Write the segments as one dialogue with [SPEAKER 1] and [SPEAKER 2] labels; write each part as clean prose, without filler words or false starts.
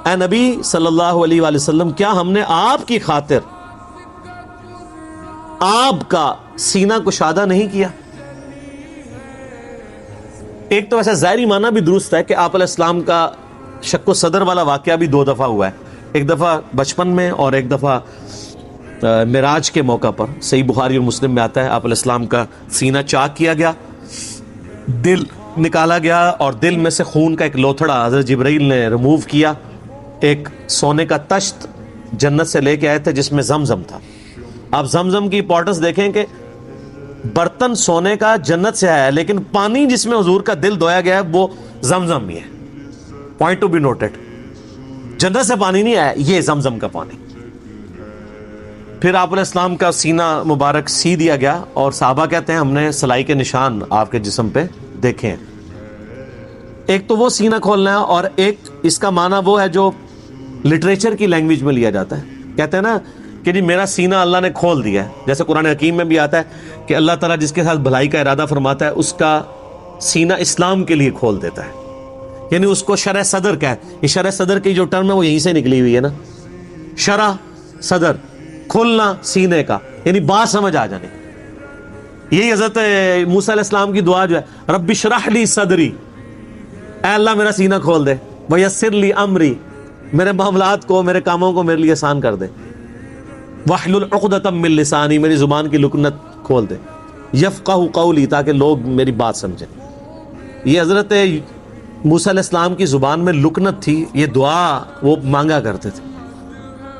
[SPEAKER 1] اے نبی صلی اللہ علیہ وآلہ وسلم کیا ہم نے آپ کی خاطر آپ کا سینہ کشادہ نہیں کیا؟ ایک تو ایسا ظاہری معنی بھی درست ہے کہ آپ علیہ السلام کا شق و صدر والا واقعہ بھی 2 دفعہ ہوا ہے، ایک دفعہ بچپن میں اور ایک دفعہ معراج کے موقع پر۔ صحیح بخاری اور مسلم میں آتا ہے آپ علیہ السلام کا سینہ چاک کیا گیا، دل نکالا گیا اور دل میں سے خون کا ایک لوتھڑا حضرت جبرائیل نے ریموو کیا، ایک سونے کا تشت جنت سے لے کے آئے تھے جس میں زمزم تھا۔ آپ زمزم کی امپورٹنس دیکھیں کہ برتن سونے کا جنت سے ہے، لیکن پانی جس میں حضور کا دل دھویا گیا ہے وہ زمزم ہی ہے۔ پوائنٹ ٹو بی نوٹڈ، جنت سے پانی نہیں آیا، یہ زمزم کا پانی۔ پھر آپ علیہ السلام کا سینہ مبارک سی دیا گیا اور صحابہ کہتے ہیں ہم نے سلائی کے نشان آپ کے جسم پہ دیکھے ہیں۔ ایک تو وہ سینہ کھولنا ہے، اور ایک اس کا معنی وہ ہے جو لٹریچر کی لینگویج میں لیا جاتا ہے، کہتے ہیں نا کہ جی میرا سینہ اللہ نے کھول دیا ہے۔ جیسے قرآن حکیم میں بھی آتا ہے کہ اللہ تعالیٰ جس کے ساتھ بھلائی کا ارادہ فرماتا ہے اس کا سینہ اسلام کے لیے کھول دیتا ہے، یعنی اس کو شرح صدر کا ہے۔ یہ شرح صدر کی جو ٹرم ہے وہ یہیں سے نکلی ہوئی ہے نا، شرح صدر، کھولنا سینے کا، یعنی بات سمجھ آ جانے۔ یہی حضرت موسیٰ علیہ السلام کی دعا جو ہے رب اشرح لی صدری، اے اللہ میرا سینہ کھول دے، ویسر لی امری، میرے معاملات کو، میرے کاموں کو میرے لیے آسان کر دے، واحلل عقدۃ من لسانی، میری زبان کی لکنت کھول دے، یفقہوا قولی، تاکہ لوگ میری بات سمجھیں۔ یہ حضرت موسیٰ علیہ السلام کی زبان میں لکنت تھی، یہ دعا وہ مانگا کرتے تھے،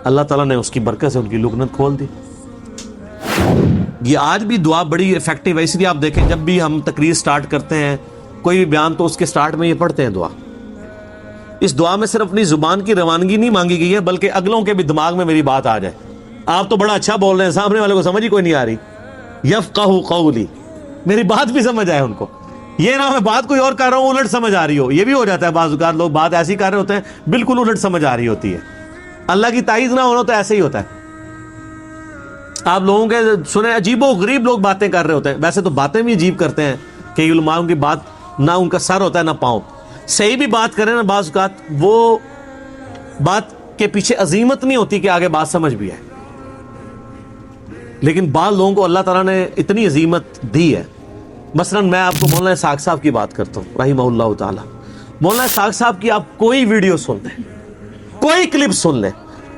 [SPEAKER 1] اللہ تعالیٰ نے اس کی برکت سے ان کی لکنت کھول دی۔ یہ آج بھی دعا بڑی افیکٹو ہے، اس لیے آپ دیکھیں جب بھی ہم تقریر سٹارٹ کرتے ہیں کوئی بھی بیان تو اس کے سٹارٹ میں یہ پڑھتے ہیں دعا۔ اس دعا میں صرف اپنی زبان کی روانگی نہیں مانگی گئی ہے بلکہ اگلوں کے بھی دماغ میں میری بات آ جائے۔ آپ تو بڑا اچھا بول رہے ہیں، سامنے والے کو سمجھ ہی کوئی نہیں آ رہی، یفقہوا قولی، میری بات بھی سمجھ آئے ان کو، یہ نہ میں بات کوئی اور کر رہا ہوں الٹ سمجھ آ رہی ہو۔ یہ بھی ہو جاتا ہے بعض اوقات لوگ بات ایسی کر رہے ہوتے ہیں بالکل الٹ سمجھ آ رہی ہوتی ہے۔ اللہ کی تائید نہ ہونا تو ایسے ہی ہوتا ہے۔ آپ لوگوں کے سنیں عجیب و غریب لوگ باتیں کر رہے ہوتے ہیں، ویسے تو باتیں بھی عجیب کرتے ہیں کہ علماء کی بات نہ ان کا سر ہوتا ہے نہ پاؤں، صحیح بھی بات کریں نا بعض اوقات وہ بات کے پیچھے عظیمت نہیں ہوتی کہ آگے بات سمجھ بھی آئے، لیکن بعض لوگوں کو اللہ تعالیٰ نے اتنی عظیمت دی ہے۔ مثلا میں آپ کو مولانا اسحاق صاحب کی بات کرتا ہوں رحمہ اللہ تعالیٰ۔ مولانا اسحاق صاحب کی آپ کوئی ویڈیو سن لیں، کوئی کلپ سن لیں،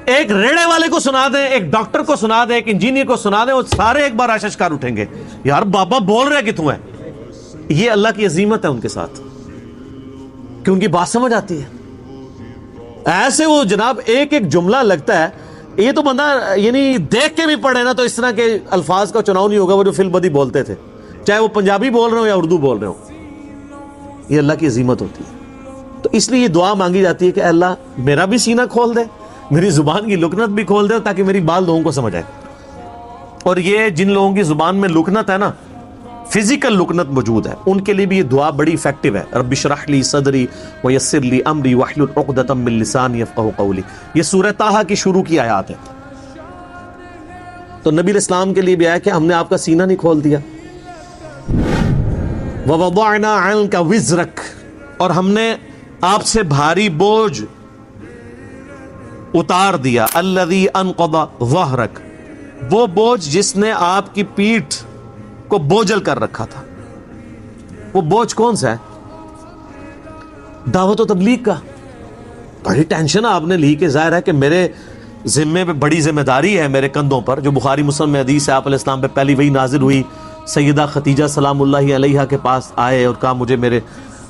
[SPEAKER 1] ایک ریڑے والے کو سنا دیں، ایک ڈاکٹر کو سنا دیں، ایک انجینئر کو سنا دیں، وہ سارے ایک بار اششکار اٹھیں گے، یار بابا بول رہے کہ تو ہے۔ یہ اللہ کی عظیمت ہے ان کے ساتھ کہ ان کی بات سمجھ آتی ہے۔ ایسے وہ جناب ایک ایک جملہ لگتا ہے، یہ تو بندہ یعنی دیکھ کے بھی پڑھے نا تو اس طرح کے الفاظ کا چناؤ نہیں ہوگا وہ جو فی البدی بولتے تھے، چاہے وہ پنجابی بول رہے ہو یا اردو بول رہے ہو۔ یہ اللہ کی عظیمت ہوتی ہے، تو اس لیے یہ دعا مانگی جاتی ہے کہ اللہ میرا بھی سینہ کھول دے، میری زبان کی لکنت بھی کھول دے تاکہ میری بات لوگوں کو سمجھ آئے۔ اور یہ جن لوگوں کی زبان میں لکنت ہے نا، فزیکل لکنت موجود ہے، ان کے لیے بھی یہ دعا بڑی افیکٹو ہے۔ رب اشرح لی صدری ویسر لی امری واحلل عقدۃ من لسانی یفقہوا قولی، یہ سورہ طٰہٰ کی شروع کی آیات ہے۔ تو نبی علیہ السلام کے لیے بھی آیا کہ ہم نے آپ کا سینہ نہیں کھول دیا۔ وَوَضَعْنَا عَنْكَ وِزْرَكَ، اور ہم نے آپ سے بھاری بوجھ اتار دیا، الَّذِي أَنْقَضَ ظَهْرَكَ، وہ بوجھ جس نے آپ کی پیٹھ کو بوجھل کر رکھا تھا۔ وہ بوجھ کون سا ہے؟ دعوت و تبلیغ کا۔ بڑی ٹینشن آپ نے لی کہ ظاہر ہے کہ میرے ذمے پہ بڑی ذمہ داری ہے میرے کندھوں پر، جو بخاری مسلم میں حدیث ہے آپ علیہ السلام پہ پہلی وحی نازل ہوئی، سیدہ خدیجہ سلام اللہ علیہا کے پاس آئے اور کہا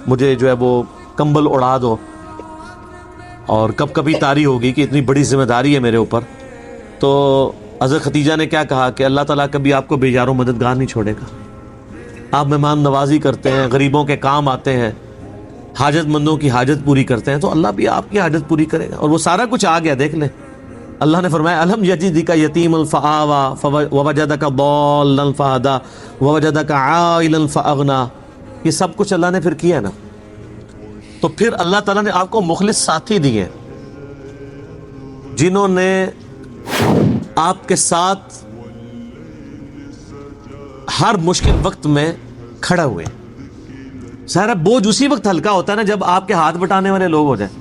[SPEAKER 1] مجھے جو ہے وہ کمبل اڑا دو، اور کب کبھی طاری ہوگی کہ اتنی بڑی ذمہ داری ہے میرے اوپر۔ تو حضرت خدیجہ نے کیا کہا کہ اللہ تعالیٰ کبھی آپ کو بے یار و مددگار نہیں چھوڑے گا، آپ مہمان نوازی کرتے ہیں، غریبوں کے کام آتے ہیں، حاجت مندوں کی حاجت پوری کرتے ہیں، تو اللہ بھی آپ کی حاجت پوری کرے گا۔ اور وہ سارا کچھ آ گیا، دیکھ لیں اللہ نے فرمایا الم یجدک یتیما فآویٰ ووجدک ضالا فہدیٰ ووجدک عائلا فاغنیٰ، یہ سب کچھ اللہ نے پھر کیا نا۔ تو پھر اللہ تعالیٰ نے آپ کو مخلص ساتھی دیے جنہوں نے آپ کے ساتھ ہر مشکل وقت میں کھڑا ہوئے۔ ظاہر بوجھ اسی وقت ہلکا ہوتا ہے نا جب آپ کے ہاتھ بٹانے والے لوگ ہو جائیں۔